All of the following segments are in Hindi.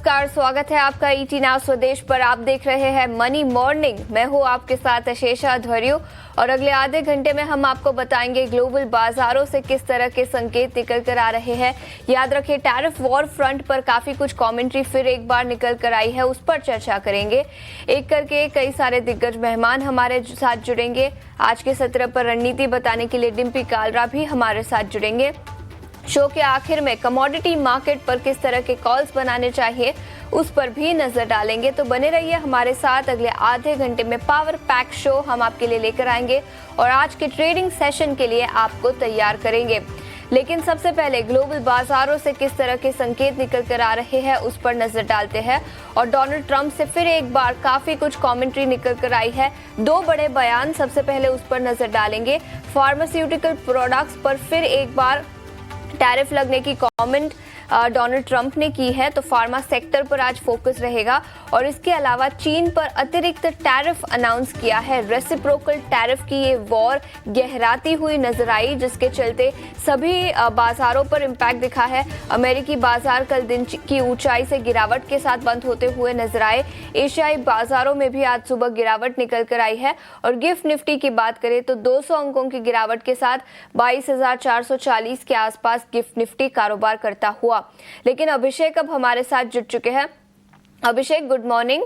नमस्कार, स्वागत है आपका ईटी नाउ स्वदेश पर। आप देख रहे हैं मनी मॉर्निंग। मैं हूं आपके साथ अशेषा धर्यु और अगले आधे घंटे में हम आपको बताएंगे ग्लोबल बाजारों से किस तरह के संकेत निकल कर आ रहे हैं। याद रखिए, टैरिफ वॉर फ्रंट पर काफी कुछ कमेंट्री फिर एक बार निकल कर आई है, उस पर चर्चा करेंगे। एक करके कई सारे दिग्गज मेहमान हमारे साथ जुड़ेंगे। आज के सत्र पर रणनीति बताने के लिए डिम्पी कालरा भी हमारे साथ जुड़ेंगे। शो के आखिर में कमोडिटी मार्केट पर किस तरह के कॉल्स बनाने चाहिए, उस पर भी नजर डालेंगे। तो बने रहिए हमारे साथ। अगले आधे घंटे में पावर पैक शो हम आपके लिए लेकर आएंगे और आज के ट्रेडिंग सेशन के लिए आपको तैयार करेंगे। लेकिन सबसे पहले ग्लोबल बाजारों से किस तरह के संकेत निकल कर आ रहे हैं, उस पर नजर डालते हैं। और डोनाल्ड ट्रंप से फिर एक बार काफी कुछ कमेंट्री निकल कर आई है, दो बड़े बयान। सबसे पहले उस पर नजर डालेंगे। फार्मास्यूटिकल प्रोडक्ट्स पर फिर एक बार टैरिफ लगने की कमेंट डोनाल्ड ट्रंप ने की है, तो फार्मा सेक्टर पर आज फोकस रहेगा। और इसके अलावा चीन पर अतिरिक्त टैरिफ अनाउंस किया है। रेसिप्रोकल टैरिफ की ये वॉर गहराती हुई नजर आई, जिसके चलते सभी बाजारों पर इम्पैक्ट दिखा है। अमेरिकी बाजार कल दिन की ऊंचाई से गिरावट के साथ बंद होते हुए नजर आए। एशियाई बाजारों में भी आज सुबह गिरावट निकल कर आई है। और गिफ्ट निफ्टी की बात करें तो 200 अंकों की गिरावट के साथ 22,440 के आसपास गिफ्ट निफ्टी कारोबार करता हुआ। लेकिन अभिषेक अब हमारे साथ जुड़ चुके हैं। अभिषेक, गुड मॉर्निंग।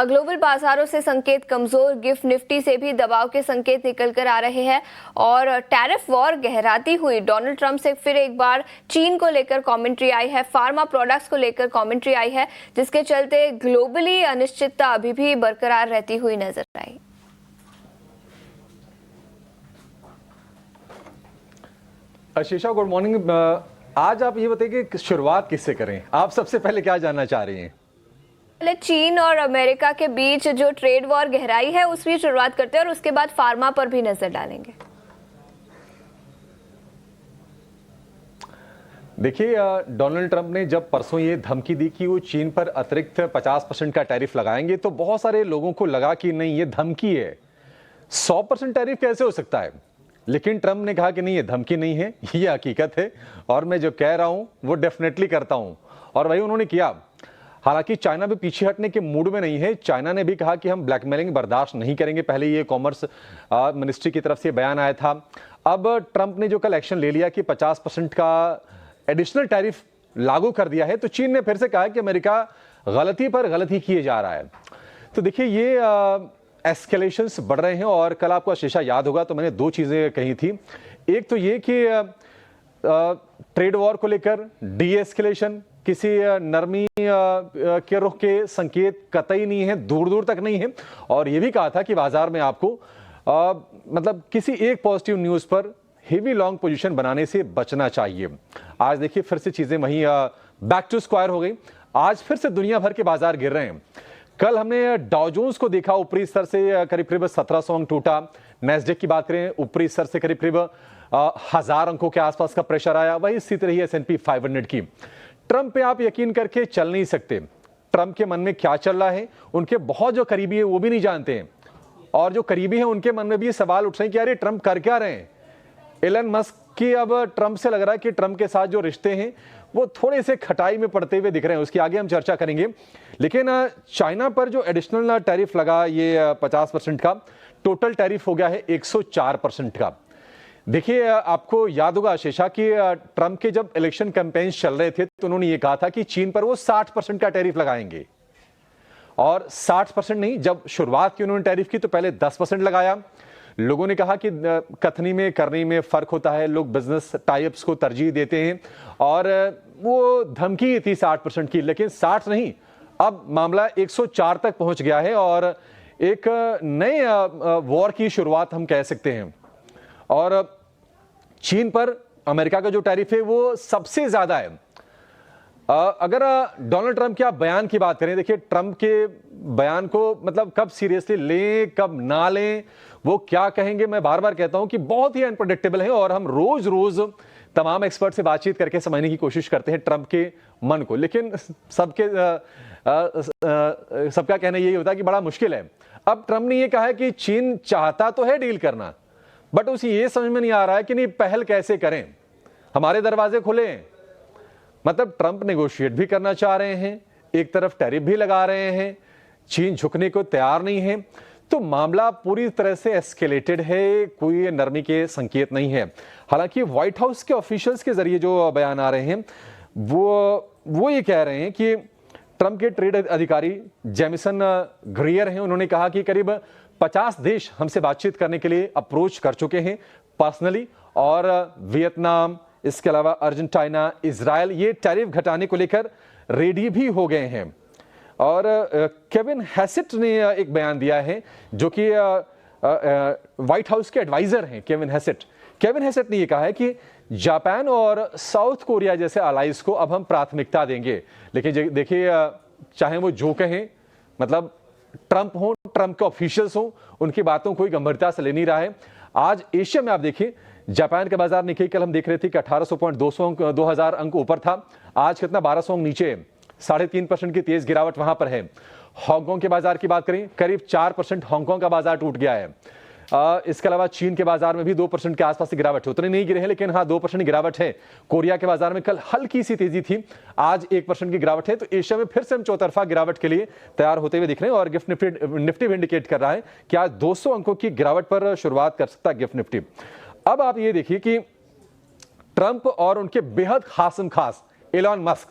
ग्लोबल बाजारों से संकेत कमजोर, गिफ्ट निफ्टी से भी दबाव के संकेत निकल कर आ रहे हैं और टैरिफ वॉर गहराती हुई। डोनाल्ड ट्रंप से फिर एक बार चीन को लेकर कमेंट्री आई है, फार्मा प्रोडक्ट्स को लेकर कमेंट्री आई है, जिसके चलते ग्लोबली अनिश्चितता अभी भी बरकरार रहती हुई नजर आई। आशीषा, गुड मॉर्निंग। आज आप ये बताइए कि शुरुआत किससे करें? आप सबसे पहले क्या जानना चाह रही हैं? पहले चीन और अमेरिका के बीच जो ट्रेड वॉर गहराई है उसकी शुरुआत करते हैं और उसके बाद फार्मा पर भी नजर डालेंगे। देखिए, डोनाल्ड ट्रंप ने जब परसों ये धमकी दी कि वो चीन पर अतिरिक्त 50% का टैरिफ लगाएंगे, तो बहुत सारे लोगों को लगा कि नहीं, ये धमकी है, 100% टैरिफ कैसे हो सकता है। लेकिन ट्रंप ने कहा कि नहीं, ये धमकी नहीं है, ये हकीकत है और मैं जो कह रहा हूं वो डेफिनेटली करता हूं। और वही उन्होंने किया। हालांकि चाइना भी पीछे हटने के मूड में नहीं है। चाइना ने भी कहा कि हम ब्लैकमेलिंग बर्दाश्त नहीं करेंगे। पहले ये कॉमर्स मिनिस्ट्री की तरफ से बयान आया था। अब ट्रंप ने जो कल एक्शन ले लिया कि 50% का एडिशनल टैरिफ लागू कर दिया है, तो चीन ने फिर से कहा कि अमेरिका गलती पर गलती किए जा रहा है। तो देखिए, ये एस्केलेशंस बढ़ रहे हैं। और कल आपको शीशा याद होगा तो मैंने दो चीजें कही थी। एक तो ये कि ट्रेड वॉर को लेकर डी एस्केलेशन, किसी नरमी के रुख के संकेत कतई नहीं है, दूर दूर तक नहीं है। और ये भी कहा था कि बाजार में आपको मतलब किसी एक पॉजिटिव न्यूज पर हेवी लॉन्ग पोजीशन बनाने से बचना चाहिए। आज देखिए, फिर से चीजें वहीं बैक टू स्क्वायर हो गई। आज फिर से दुनिया भर के बाजार गिर रहे हैं। कल हमने डाउ जोन्स को देखा, ऊपरी स्तर से करीब 1700 अंक टूटा। नैस्डैक की बात करें, ऊपरी स्तर से करीब 1000 अंकों के आसपास का प्रेशर आया। वही स्थिति रही S&P 500 की। ट्रंप पे आप यकीन करके चल नहीं सकते। ट्रंप के मन में क्या चल रहा है, उनके बहुत जो करीबी है वो भी नहीं जानते हैं। और जो करीबी है उनके मन में भी सवाल उठ रहे हैं कि यार, ट्रंप कर क्या रहे हैं। एलन मस्क की अब ट्रंप से लग रहा है कि ट्रंप के साथ जो रिश्ते हैं वो थोड़े से खटाई में पड़ते हुए दिख रहे हैं। उसकी आगे हम चर्चा करेंगे। लेकिन चाइना पर जो एडिशनल टैरिफ लगा, ये 50% का, टोटल टैरिफ हो गया है 104% का। देखिए, आपको याद होगा आशीषा कि ट्रंप के जब इलेक्शन कैंपेन्स चल रहे थे तो उन्होंने ये कहा था कि चीन पर वो 60% का टैरिफ लगाएंगे। और 60% नहीं, जब शुरुआत की उन्होंने टैरिफ की तो पहले 10% लगाया। लोगों ने कहा कि कथनी में करनी में फर्क होता है, लोग बिजनेस टाइप्स को तरजीह देते हैं। और वो धमकी थी 60% की, लेकिन 60 नहीं, अब मामला 104 तक पहुंच गया है और एक नए वॉर की शुरुआत हम कह सकते हैं। और चीन पर अमेरिका का जो टैरिफ है वो सबसे ज्यादा है। अगर डोनाल्ड ट्रंप के आप बयान की बात करें, देखिए, ट्रंप के बयान को मतलब कब सीरियसली लें कब ना लें, वो क्या कहेंगे, मैं बार बार कहता हूं कि बहुत ही अनप्रेडिक्टेबल है। और हम रोज रोज तमाम एक्सपर्ट से बातचीत करके समझने की कोशिश करते हैं ट्रंप के मन को। लेकिन सबका कहना यही होता है कि बड़ा मुश्किल है। अब ट्रंप ने यह कहा है कि चीन चाहता तो है डील करना, बट उसे यह समझ में नहीं आ रहा है कि नहीं, पहल कैसे करें, हमारे दरवाजे खुले हैं। मतलब ट्रंप नेगोशिएट भी करना चाह रहे हैं, एक तरफ टैरिफ भी लगा रहे हैं, चीन झुकने को तैयार नहीं है, तो मामला पूरी तरह से एस्केलेटेड है, कोई नरमी के संकेत नहीं है। हालांकि व्हाइट हाउस के ऑफिशियल्स के जरिए जो बयान आ रहे हैं वो ये कह रहे हैं कि ट्रंप के ट्रेड अधिकारी जेमिसन ग्रियर हैं, उन्होंने कहा कि करीब 50 देश हमसे बातचीत करने के लिए अप्रोच कर चुके हैं पर्सनली, और वियतनाम, इसके अलावा अर्जेंटीना, इजराइल ये टैरिफ घटाने को लेकर रेडी भी हो गए हैं। और केविन हैसेट ने एक बयान दिया है, जो कि व्हाइट हाउस के एडवाइजर हैं केविन हैसेट ने यह कहा है कि जापान और साउथ कोरिया जैसे अलाइज को अब हम प्राथमिकता देंगे। लेकिन देखिए, चाहे वो जो कहें, मतलब ट्रंप हो, ट्रंप के ऑफिशियल्स हो, उनकी बातों कोई गंभीरता से ले नहीं रहा है। आज एशिया में आप देखिए, जापान के बाजार निक्केई कल हम देख रहे थे कि 1800.2000 अंक ऊपर था, आज कितना 1200 अंक नीचे, 3.5% की तेज गिरावट वहां पर है। हांगकांग के बाजार की बात करें, करीब 4% हांगकांग का बाजार टूट गया है। इसके अलावा चीन के बाजार में भी 2% के आसपास की गिरावट है, उतने नहीं गिरे हैं लेकिन हाँ 2% गिरावट है। कोरिया के बाजार में कल हल्की सी तेजी थी, आज 1% की गिरावट है। तो एशिया में फिर से हम चौतरफा गिरावट के लिए तैयार होते हुए दिख रहे हैं, और गिफ्ट निफ्टी भी इंडिकेट कर रहा है कि आज 200 अंकों की गिरावट पर शुरुआत कर सकता है गिफ्ट निफ्टी। अब आप ये देखिए कि ट्रंप और उनके बेहद खास एलन मस्क,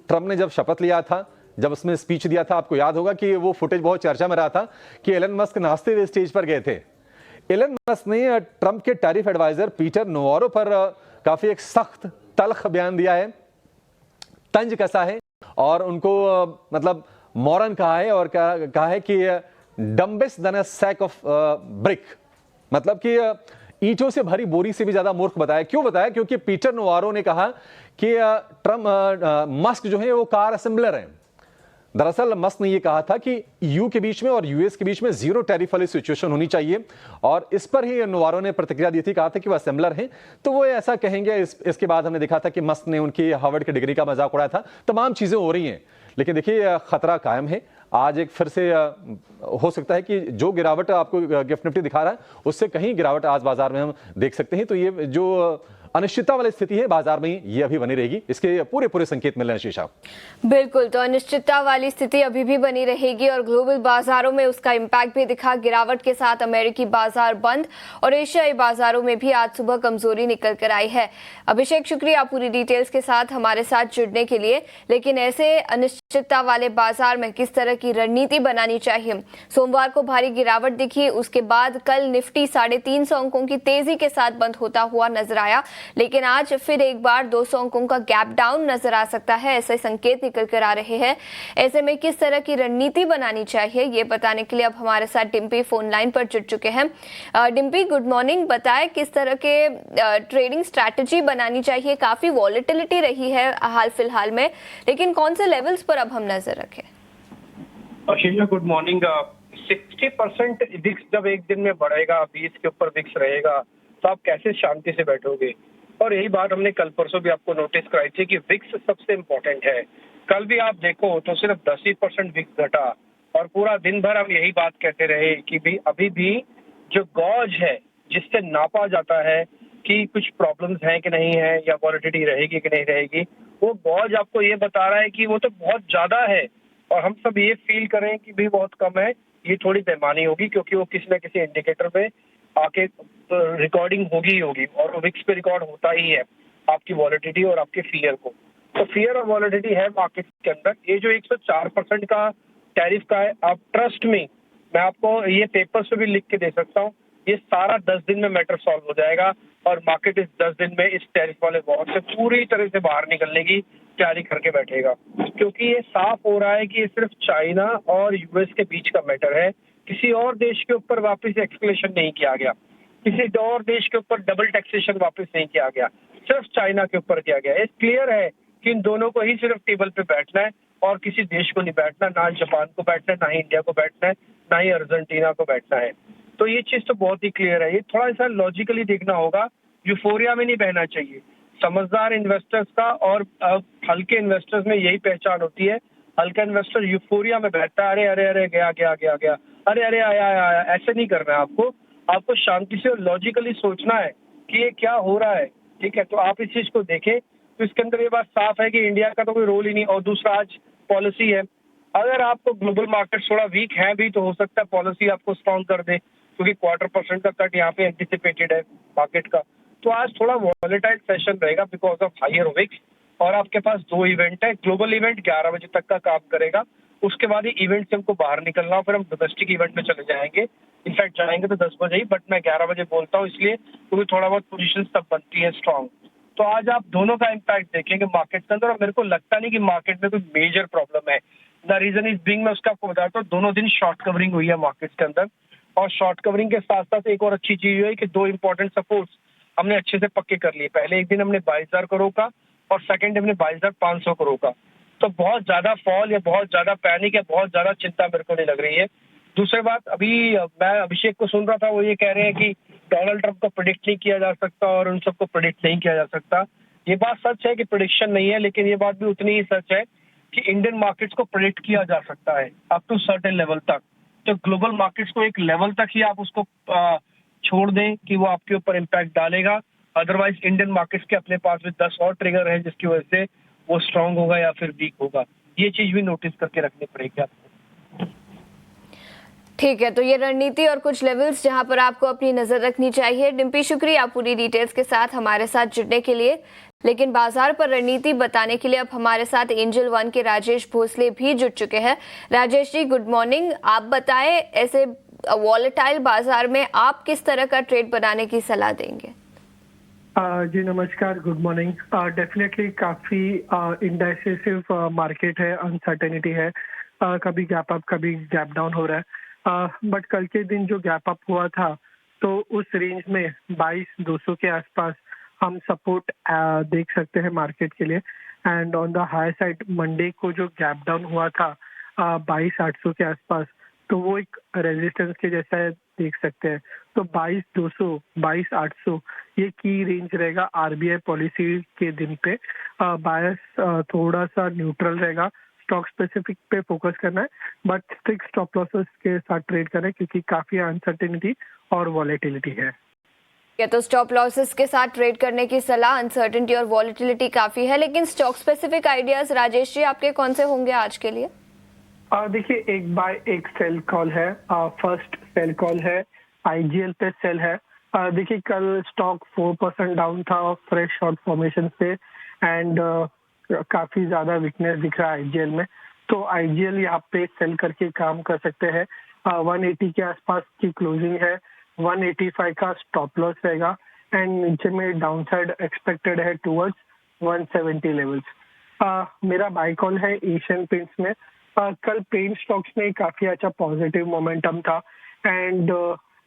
ट्रंप ने जब शपथ लिया था, जब उसमें स्पीच दिया था, आपको याद होगा कि वो फुटेज बहुत चर्चा में रहा था कि एलन मस्क नाचते हुए स्टेज पर गए थे। एलन मस्क ने ट्रंप के टैरिफ एडवाइजर पीटर नोवारो पर काफी एक सख्त तल्ख बयान दिया है, तंज कसा है, और उनको मतलब मॉरन कहा है, और कहा है कि dumbest than a sack of brick, मतलब कि ईंटों से भरी बोरी से भी ज्यादा मूर्ख बताया। क्यों बताया? क्योंकि पीटर नोवारो ने कहा कि मस्क जो है वो कार असेंबलर है। दरअसल मस्क ने यह कहा था कि ईयू के बीच में और यूएस के बीच में जीरो टैरिफ वाली सिचुएशन होनी चाहिए, और इस पर ही नोवारो ने प्रतिक्रिया दी थी, कहा था कि वो असेंबलर हैं तो वो ऐसा कहेंगे। इसके बाद हमने देखा था कि मस्क ने उनकी हार्वर्ड की डिग्री का मजाक उड़ाया था। तमाम चीजें हो रही हैं, लेकिन देखिए खतरा कायम है। आज एक फिर से हो सकता है कि जो गिरावट आपको गिफ्ट निफ्टी दिखा रहा है, उससे कहीं गिरावट आज बाजार में हम देख सकते हैं। तो ये जो अनिश्चितता वाली स्थिति है बाजार में, ये अभी बनी रहेगी, इसके पूरे संकेत मिल रहे हैं शीशा। बिल्कुल, तो अनिश्चितता वाली स्थिति अभी भी बनी रहेगी और ग्लोबल बाजारों में उसका इम्पैक्ट भी दिखा। गिरावट के साथ अमेरिकी बाजार बंद और एशियाई बाजारों में भी आज सुबह कमजोरी निकल कर आई है। अभिषेक, शुक्रिया पूरी डिटेल्स के साथ हमारे साथ जुड़ने के लिए। लेकिन ऐसे अनिश्चितता वाले बाजार में किस तरह की रणनीति बनानी चाहिए? सोमवार को भारी गिरावट दिखी, उसके बाद कल निफ्टी 350 अंकों की तेजी के साथ बंद होता हुआ नजर आया, लेकिन आज फिर एक बार 200 अंकों का गैप डाउन नजर आ सकता है, ऐसे संकेत निकल कर आ रहे हैं। ऐसे में किस तरह की रणनीति बनानी चाहिए, ये बताने के लिए अब हमारे साथ डिम्पी फोन लाइन पर जुड़ चुके हैं। Dimpy, good morning. बताएं किस तरह के ट्रेडिंग स्ट्रैटेजी बनानी चाहिए? काफी वॉलेटिलिटी रही है हाल फिलहाल में, लेकिन कौन से लेवल्स पर अब हम नजर रखें? Good morning. 60% विक्स जब एक दिन में बढ़ेगा, 20 के ऊपर विक्स रहेगा, तो आप कैसे शांति से बैठोगे? और यही बात हमने कल परसों भी आपको नोटिस कराई थी कि विक्स सबसे इम्पोर्टेंट है। कल भी आप देखो तो सिर्फ 10% विक्स घटा, और पूरा दिन भर हम यही बात कहते रहे कि भी अभी भी जो गॉज है जिससे नापा जाता है कि कुछ प्रॉब्लम्स हैं कि नहीं है, या वॉलेटिलिटी रहेगी कि नहीं रहेगी, वो गॉज आपको ये बता रहा है कि वो तो बहुत ज्यादा है, और हम सब ये फील करें कि भी बहुत कम है। ये थोड़ी बेईमानी होगी, क्योंकि वो किसी न किसी इंडिकेटर पे आके रिकॉर्डिंग होगी, और वो विक्स पे रिकॉर्ड होता ही है आपकी वॉलेटिलिटी और आपके फियर को। तो फियर और वॉलेटिलिटी है मार्केट के अंदर। ये जो 104% का टैरिफ का है, आप ट्रस्ट में, मैं आपको ये पेपर्स पे भी लिख के दे सकता हूँ, ये सारा 10 दिन में मैटर सॉल्व हो जाएगा, और मार्केट इस 10 दिन में इस टैरिफ वाले वॉर से पूरी तरह से बाहर निकलने की तैयारी करके बैठेगा। क्योंकि ये साफ हो रहा है कि ये सिर्फ चाइना और यूएस के बीच का मैटर है, किसी और देश के ऊपर वापस एक्सक्लेशन नहीं किया गया, किसी और देश के ऊपर डबल टैक्सेशन वापस नहीं किया गया, सिर्फ चाइना के ऊपर किया गया। ये क्लियर है कि इन दोनों को ही सिर्फ टेबल पे बैठना है, और किसी देश को नहीं बैठना, ना जापान को बैठना है, ना ही इंडिया को बैठना है, ना ही अर्जेंटीना को बैठना है। तो ये चीज तो बहुत ही क्लियर है। ये थोड़ा सा लॉजिकली देखना होगा, यूफोरिया में नहीं बहना चाहिए। समझदार इन्वेस्टर्स का और हल्के इन्वेस्टर्स में यही पहचान होती है। हल्का इन्वेस्टर यूफोरिया में बैठता है, अरे अरे अरे गया गया गया गया, अरे अरे आया आया, ऐसे नहीं करना है आपको शांति से और लॉजिकली सोचना है कि ये क्या हो रहा है। ठीक है, तो आप इस चीज को देखें, तो इसके अंदर ये बात साफ है कि इंडिया का तो कोई रोल ही नहीं। और दूसरा, आज पॉलिसी है। अगर आपको ग्लोबल मार्केट थोड़ा वीक है भी तो हो सकता है पॉलिसी आपको स्ट्रॉन्ग कर दे, क्योंकि 1/4% का कट यहाँ पे एंटिसिपेटेड है मार्केट का। तो आज थोड़ा वॉलेटाइल सेशन रहेगा बिकॉज ऑफ हायर विक्स, और आपके पास 2 इवेंट है। ग्लोबल इवेंट 11 बजे तक का काम करेगा, उसके बाद ही इवेंट से हमको बाहर निकलना हो, फिर हम डोमेस्टिक इवेंट में चले जाएंगे। इनफैक्ट जाएंगे तो 10 बजे ही, बट मैं 11 बजे बोलता हूँ इसलिए क्योंकि थोड़ा बहुत पोजीशन तब बनती है स्ट्रॉन्ग। तो आज आप दोनों का इम्पैक्ट देखेंगे मार्केट के अंदर, और मेरे को लगता नहीं कि मार्केट में कोई मेजर प्रॉब्लम है। द रीजन इज बिंग, मैं उसका आपको बताता हूँ, दोनों दिन शॉर्ट कवरिंग हुई है मार्केट के अंदर, और शॉर्ट कवरिंग के साथ साथ एक और अच्छी चीज हुई कि 2 इंपॉर्टेंट सपोर्ट्स हमने अच्छे से पक्के कर लिए। पहले एक दिन हमने 22,000 करोड़ का, और सेकंड डे हमने 22,500 करोड़ का। तो बहुत ज्यादा फॉल या बहुत ज्यादा पैनिक या बहुत ज्यादा चिंता मेरे को नहीं लग रही है। दूसरी बात, अभी मैं अभिषेक को सुन रहा था, वो ये कह रहे हैं कि डोनाल्ड ट्रंप को प्रेडिक्ट नहीं किया जा सकता और उन सबको प्रेडिक्ट नहीं किया जा सकता। ये बात सच है कि प्रेडिक्शन नहीं है, लेकिन ये बात भी उतनी ही सच है कि इंडियन मार्केट्स को प्रेडिक्ट किया जा सकता है अप टू सर्टेन लेवल तक। तो ग्लोबल मार्केट्स को एक लेवल तक ही आप उसको छोड़ दें कि वो आपके ऊपर इम्पैक्ट डालेगा। अदरवाइज इंडियन मार्केट्स के अपने पास भी 10 और ट्रिगर है जिसकी वजह से वो स्ट्रांग होगा या फिर वीक होगा। ये चीज भी नोटिस करके रखनी पड़ेगी आपको। ठीक है, तो ये रणनीति और कुछ लेवल्स जहां पर आपको अपनी नजर रखनी चाहिए। डिम्पी, शुक्रिया पूरी डिटेल्स के साथ हमारे साथ जुड़ने के लिए। लेकिन बाजार पर रणनीति बताने के लिए अब हमारे साथ एंजल वन के राजेश भोसले भी जुड़ चुके हैं। Rajesh ji, good morning. आप बताएं, ऐसे वॉलेटाइल बाजार में आप किस तरह का ट्रेड बनाने की सलाह देंगे? जी नमस्कार, गुड मॉर्निंग। डेफिनेटली काफ़ी इंडेसिसिव मार्केट है, अनसर्टेनिटी है। कभी गैप अप कभी गैप डाउन हो रहा है, बट कल के दिन जो गैप अप हुआ था तो उस रेंज में 22,200 के आसपास हम सपोर्ट देख सकते हैं मार्केट के लिए। And on the high side Monday को जो गैप डाउन हुआ था 22,800 के आसपास, तो वो एक रेजिस्टेंस के जैसा है, देख सकते हैं। तो 22,200 22,800 ये की रेंज रहेगा आरबीआई पॉलिसी के दिन पे। बायस थोड़ा सा न्यूट्रल रहेगा, स्टॉक स्पेसिफिक पे फोकस करना है, बट स्ट्रिक्ट स्टॉप लॉसेस के साथ ट्रेड करना है क्योंकि काफ़ी अनसर्टेनिटी और वॉलेटिलिटी है। या तो स्टॉप लॉसेस के साथ ट्रेड करने की सलाह, अनसर्टेनिटी और वॉलेटिलिटी काफ़ी है, लेकिन stock specific ideas Rajesh ji आपके कौन से होंगे आज के लिए? देखिए, एक बाय एक सेल कॉल है। फर्स्ट सेल कॉल है आईजीएल पे सेल है। देखिए, कल स्टॉक 4% डाउन था फ्रेश शॉर्ट फॉर्मेशन से, एंड काफी ज्यादा वीकनेस दिख रहा है आईजीएल में। तो आईजीएल यहाँ पे सेल करके काम कर सकते हैं। 180 के आसपास की क्लोजिंग है, 185 का स्टॉप लॉस रहेगा, एंड नीचे में डाउनसाइड एक्सपेक्टेड है टुवर्ड्स 170 लेवल्स। मेरा बाय कॉल है एशियन पेंट्स में। कल पेंट स्टॉक्स में काफी अच्छा पॉजिटिव मोमेंटम था, and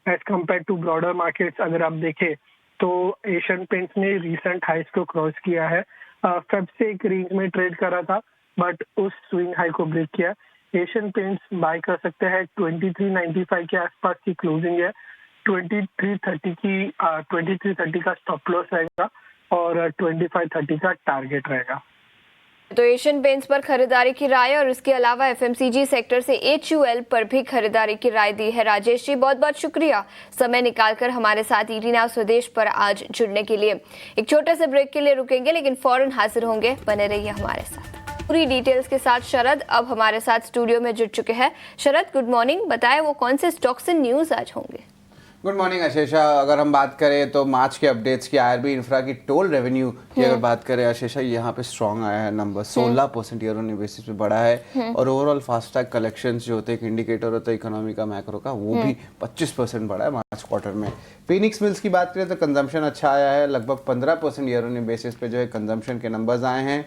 as compare to broader markets अगर आप देखें तो एशियन पेंट्स ने रिसेंट हाइस को क्रॉस किया है। फेब से एक रेंज में ट्रेड करा था, बट उस स्विंग हाई को ब्रेक किया। एशियन पेंट्स बाय कर सकते हैं। 2395 के आसपास की क्लोजिंग है, 2330 का स्टॉप लॉस रहेगा और 2530 का टारगेट रहेगा। तो एशियन पेंट्स पर खरीदारी की राय और इसके अलावा एफएमसीजी सेक्टर से एचयूएल पर भी खरीदारी की राय दी है। राजेश जी, बहुत बहुत शुक्रिया समय निकालकर हमारे साथ ईटी नाउ स्वदेश पर आज जुड़ने के लिए। एक छोटे से ब्रेक के लिए रुकेंगे, लेकिन फौरन हाजिर होंगे, बने रहिए हमारे साथ। पूरी डिटेल्स के साथ शरद अब हमारे साथ स्टूडियो में जुड़ चुके हैं। Sharad, good morning. बताएं वो कौन से स्टॉक्स एंड न्यूज आज होंगे? Good morning Ashisha. अगर हम बात करें तो मार्च के अपडेट्स की, आईआरबी इंफ्रा की टोल रेवेन्यू की अगर बात करें आशीषा, यहाँ पे स्ट्रॉन्ग आया है नंबर, 16% ईयर ऑन बेसिस पे बढ़ा है। और ओवरऑल फास्टैग कलेक्शंस जो होते हैं, एक इंडिकेटर होता है इकोनॉमी का, मैक्रो का, वो भी 25% बढ़ा है मार्च क्वार्टर में। फिनिक्स मिल्स की बात करें तो कंजम्पशन अच्छा आया है, लगभग 15% ईयर ऑन बेसिस पे जो है कंजम्पशन के नंबर्स आए हैं।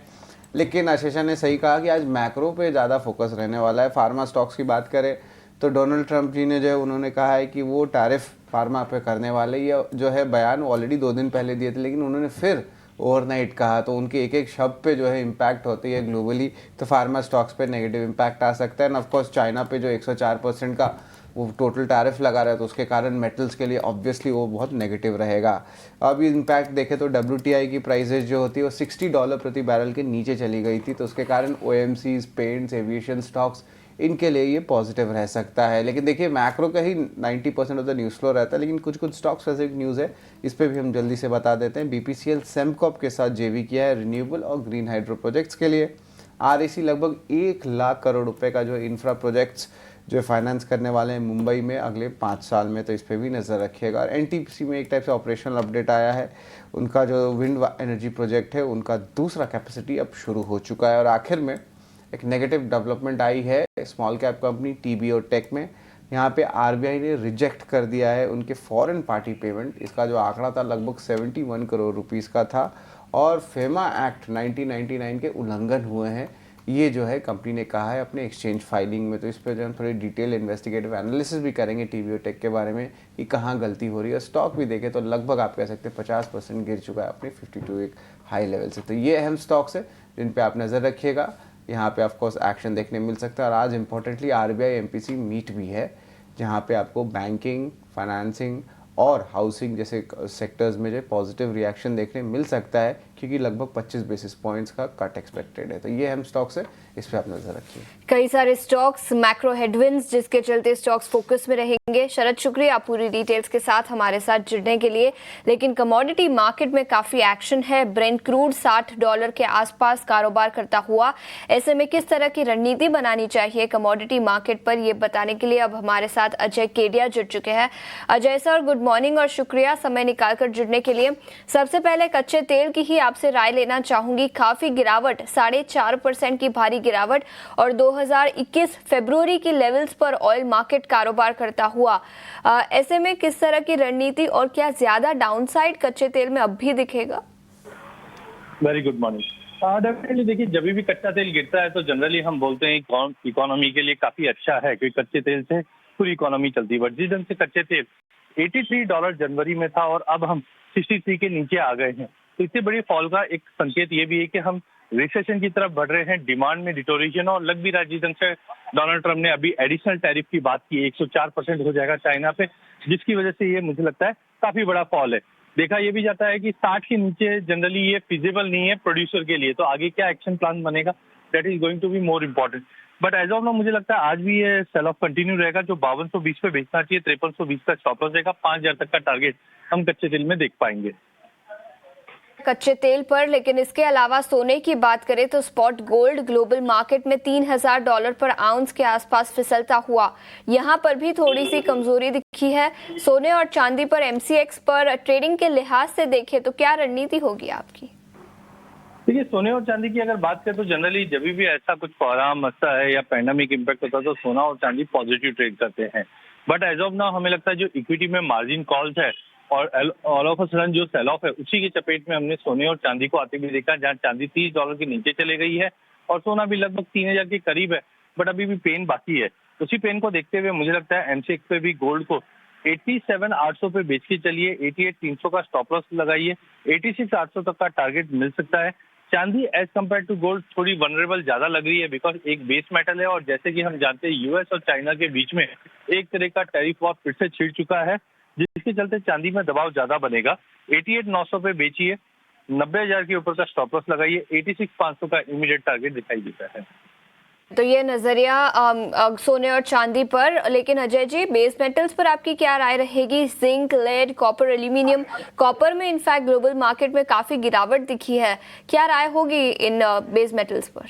लेकिन आशीषा ने सही कहा कि आज मैक्रो पे ज़्यादा फोकस रहने वाला है। फार्मा स्टॉक्स की बात करें तो डोनाल्ड ट्रंप जी ने जो है उन्होंने कहा है कि वो टैरिफ फार्मा पे करने वाले, ये जो है बयान ऑलरेडी 2 दिन पहले दिए थे, लेकिन उन्होंने फिर ओवरनाइट कहा। तो उनके एक एक शब्द पे जो है इम्पैक्ट होती है ग्लोबली, तो फार्मा स्टॉक्स पे नेगेटिव इम्पैक्ट आ सकता है। एंड ऑफकोर्स चाइना पे जो 104% का वो टोटल टैरिफ लगा रहा है, तो उसके कारण मेटल्स के लिए ऑब्वियसली वो बहुत नेगेटिव रहेगा। अब इम्पैक्ट देखें तो WTI की प्राइसेज जो होती है वो $60 प्रति बैरल के नीचे चली गई थी, तो उसके कारण OMCs, पेंट्स, एविएशन स्टॉक्स, इनके लिए ये पॉजिटिव रह सकता है। लेकिन देखिए, मैक्रो का ही 90% ऑफ द न्यूज़ फ्लो रहता है, लेकिन कुछ कुछ स्टॉक स्पेसिफिक न्यूज़ है, इस पर भी हम जल्दी से बता देते हैं। BPCL सेमकॉप के साथ जेवी किया है रिन्यूएबल और ग्रीन हाइड्रो प्रोजेक्ट्स के लिए। REC लगभग 1 लाख करोड़ रुपए का जो इंफ्रा प्रोजेक्ट्स जो फाइनेंस करने वाले हैं मुंबई में अगले 5 साल में, तो इस पर भी नज़र रखिएगा। और NTPC में एक टाइप से ऑपरेशनल अपडेट आया है, उनका जो विंड एनर्जी प्रोजेक्ट है उनका दूसरा कैपेसिटी अब शुरू हो चुका है। और आखिर में एक नेगेटिव डेवलपमेंट आई है small cap company TBO tech में। यहाँ पे RBI ने रिजेक्ट कर दिया है उनके फॉरेन पार्टी पेमेंट, इसका जो आंकड़ा था लगभग 71 करोड़ रुपीस का था, और फेमा एक्ट 1999 के उल्लंघन हुए हैं, ये जो है कंपनी ने कहा है अपने एक्सचेंज फाइलिंग में। तो इस पर जो हम थोड़ी डिटेल इन्वेस्टिगेटिव एनालिसिस भी करेंगे TBO टेक के बारे में कि कहाँ गलती हो रही है। स्टॉक भी देखें तो लगभग आप कह सकते हैं 50% गिर चुका है अपने 52 एक हाई लेवल से। तो ये अहम स्टॉक्स है जिन पे आप नज़र रखिएगा, यहाँ पे ऑफकोर्स एक्शन देखने मिल सकता है। और आज इंपॉर्टेंटली RBI MPC मीट भी है, जहाँ पे आपको बैंकिंग, फाइनेंसिंग और हाउसिंग जैसे सेक्टर्स में जो पॉजिटिव रिएक्शन देखने मिल सकता है, क्योंकि लगभग 25 बेसिस पॉइंट्स का कट एक्सपेक्टेड है। तो ये हम स्टॉक्स है, इस पे आप नजर रखिए। कई सारे स्टॉक्स मैक्रो हेडविंड्स जिसके चलते स्टॉक्स फोकस में रहेंगे। शरद, शुक्रिया पूरी डिटेल्स के साथ हमारे साथ जुड़ने के लिए। लेकिन कमोडिटी मार्केट में काफी एक्शन है। ब्रेंट क्रूड $60 के आसपास कारोबार करता हुआ, ऐसे में किस तरह की रणनीति बनानी चाहिए कमोडिटी मार्केट पर, ये बताने के लिए अब हमारे साथ अजय केडिया जुड़ चुके हैं। अजय सर, गुड मॉर्निंग और शुक्रिया समय निकालकर जुड़ने के लिए। सबसे पहले कच्चे तेल की ही आपसे राय लेना चाहूंगी। काफी गिरावट, 4.5% की भारी गिरावट, और 2021 फरवरी की लेवल्स पर ऑयल मार्केट कारोबार करता हुआ। ऐसे में किस तरह की रणनीति और क्या ज्यादा डाउनसाइड कच्चे तेल में अब भी दिखेगा? Very good morning. डेफिनेटली देखिए, जब भी कच्चा तेल गिरता है तो जनरली हम बोलते हैं इकोनॉमी के लिए काफी अच्छा है, क्योंकि कच्चे तेल से पूरी इकोनॉमी चलती है। बट जिस ढंग से कच्चे तेल $83 जनवरी में था और अब हम 63 के नीचे आ गए हैं, तो इससे बड़ी फॉल का एक संकेत ये भी है कि हम रिसेशन की तरफ बढ़ रहे हैं, डिमांड में डिटोरेशन, और लग भी रहा है जिस ढंग से डोनाल्ड ट्रम्प ने अभी एडिशनल टैरिफ की बात की, 104% हो जाएगा चाइना पे, जिसकी वजह से ये मुझे लगता है काफी बड़ा फॉल है। देखा ये भी जाता है कि 60 के नीचे जनरली ये फिजिबल नहीं है प्रोड्यूसर के लिए, तो आगे क्या एक्शन प्लान बनेगा, that is going to be more important. But as of now मुझे लगता है आज भी ये सेल ऑफ कंटिन्यू रहेगा। जो 5220 पे बेचना चाहिए, 5320 का स्टॉप लॉस रहेगा, 5000 तक का टारगेट हम कच्चे तेल में देख पाएंगे कच्चे तेल पर। लेकिन इसके अलावा सोने की बात करें तो स्पॉट गोल्ड ग्लोबल मार्केट में $3000 पर आउंस के आसपास फिसलता हुआ, यहां पर भी थोड़ी सी कमजोरी दिखी है। सोने और चांदी पर MCX पर ट्रेडिंग के लिहाज से देखें तो क्या रणनीति होगी आपकी? देखिए, सोने और चांदी की अगर बात करें तो जनरली जब भी ऐसा कुछ कोहराम मसला है या पैंडेमिक इम्पैक्ट होता है तो सोना और चांदी पॉजिटिव ट्रेड करते हैं। बट एज ऑफ नाउ हमें लगता है जो इक्विटी में मार्जिन कॉल्स है और ऑल ऑफ अ सडन जो सेल ऑफ है, उसी की चपेट में हमने सोने और चांदी को आते हुए देखा, जहाँ चांदी $30 के नीचे चले गई है और सोना भी लगभग 3000 के करीब है, बट अभी भी पेन बाकी है। उसी पेन को देखते हुए मुझे लगता है MCX पे भी गोल्ड को 87,800 पे बेच के चलिए, 88,300 का स्टॉप लॉस लगाइए, 86,800 तक का टारगेट मिल सकता है। चांदी एज कम्पेयर टू गोल्ड थोड़ी वनरेबल ज्यादा लग रही है, बिकॉज एक बेस मेटल है, और जैसे कि हम जानते हैं US और चाइना के बीच में एक तरह का टैरिफ वॉर फिर से छिड़ चुका है, जिसके चलते चांदी में दबाव ज्यादा बनेगा। 88,900 पे बेचिए, 90,000 के ऊपर का स्टॉप लॉस लगाइए, 86,500 का इमीडिएट टारगेट दिखाई देता है। तो ये नजरिया सोने और चांदी पर। लेकिन अजय जी, बेस मेटल्स पर आपकी क्या राय रहेगी? Zinc, lead, copper, aluminium. Copper में इनफैक्ट ग्लोबल मार्केट में काफी गिरावट दिखी है, क्या राय होगी इन बेस मेटल्स पर?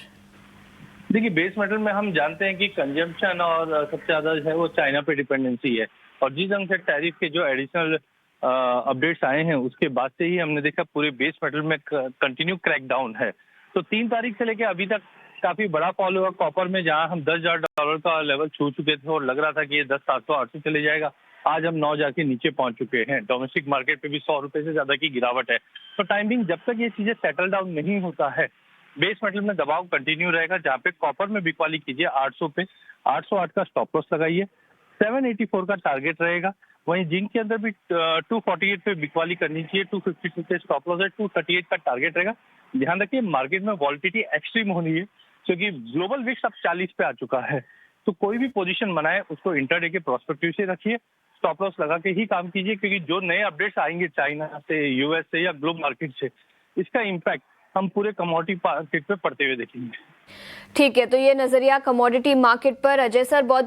देखिए, बेस मेटल में हम जानते हैं कि कंजम्पशन और सबसे ज्यादा जो है वो चाइना पे डिपेंडेंसी है, और जिस ढंग से टैरिफ के जो एडिशनल अपडेट्स आए हैं उसके बाद से ही हमने देखा पूरे बेस मेटल में कंटिन्यू क्रैकडाउन है। तो 3 तारीख से लेकर अभी तक काफी बड़ा फॉल हुआ कॉपर में, जहां हम $10,000 का लेवल छू चुके थे और लग रहा था कि ये 10,700-800 चले जाएगा। आज हम 9 जाके नीचे पहुंच चुके हैं। डोमेस्टिक मार्केट पे भी 100 रुपए से ज्यादा की गिरावट है। तो टाइमिंग जब तक ये चीजें सेटल डाउन नहीं होता है, बेस मेटल में दबाव कंटिन्यू रहेगा, जहाँ पे कॉपर में बिकवाली कीजिए 800 पे, 808 का स्टॉप लॉस लगाइए, 784 का टारगेट रहेगा। वहीं जिंक के अंदर भी 248 पे बिकवाली करनी चाहिए, 252 पे स्टॉप लॉस है, 238 का टारगेट रहेगा। ध्यान रखिए, मार्केट में वॉलिटिलिटी एक्सट्रीम होनी है, क्योंकि ग्लोबल विक्स अब 40 पे आ चुका है। तो कोई भी पोजीशन बनाए उसको इंटरडे के प्रोस्पेक्टिव से रखिए, स्टॉप लॉस लगा के ही काम कीजिए, क्योंकि जो नए अपडेट्स आएंगे चाइना से, US से या ग्लोबल मार्केट से, इसका इम्पैक्ट हम पूरे कमोडिटी मार्केट पे पड़ते हुए देखेंगे। ठीक है, तो ये नजरिया कमोडिटी मार्केट पर। अजय सर, बहुत